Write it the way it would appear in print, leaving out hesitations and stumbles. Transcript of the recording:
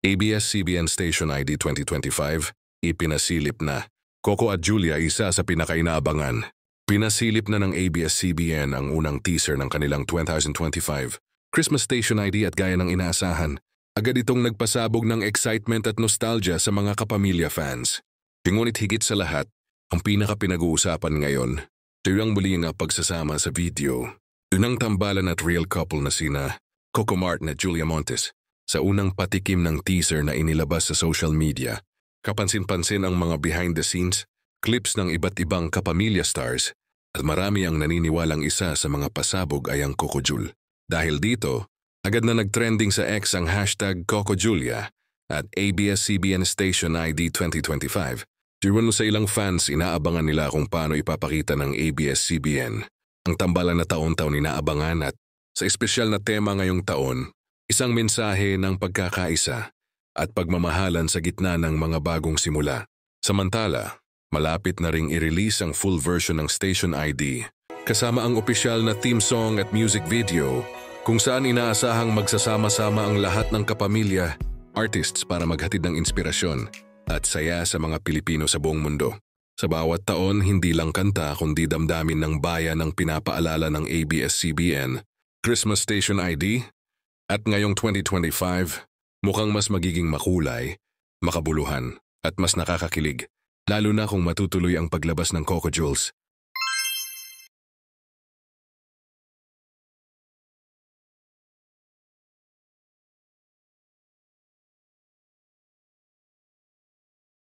ABS-CBN Station ID 2025, ipinasilip na. Coco at Julia isa sa pinakainaabangan. Pinasilip na ng ABS-CBN ang unang teaser ng kanilang 2025 Christmas Station ID at gaya ng inaasahan, agad itong nagpasabog ng excitement at nostalgia sa mga kapamilya fans. Ngunit higit sa lahat, ang pinaka-pinag-uusapan ngayon, ito ang muli na pagsasama sa video. Unang tambalan at real couple na sina Coco Martin at Julia Montes sa unang patikim ng teaser na inilabas sa social media. Kapansin-pansin ang mga behind the scenes, clips ng iba't ibang kapamilya stars at marami ang naniniwalang isa sa mga pasabog ay ang Coco Jul. Dahil dito, agad na nagtrending sa X ang hashtag CocoJulia at ABS-CBN Station ID 2025. Diwan sa ilang fans, inaabangan nila kung paano ipapakita ng ABS-CBN ang tambalan na taon-taon inaabangan at sa espesyal na tema ngayong taon, isang mensahe ng pagkakaisa at pagmamahalan sa gitna ng mga bagong simula. Samantala, malapit na ring i-release ang full version ng Station ID kasama ang opisyal na theme song at music video kung saan inaasahang magsasama-sama ang lahat ng kapamilya, artists para maghatid ng inspirasyon at saya sa mga Pilipino sa buong mundo. Sa bawat taon, hindi lang kanta kundi damdamin ng bayan ang pinapaalala ng ABS-CBN, Christmas Station ID, at ngayong 2025, mukhang mas magiging makulay, makabuluhan, at mas nakakakilig, lalo na kung matutuloy ang paglabas ng Coco Jules.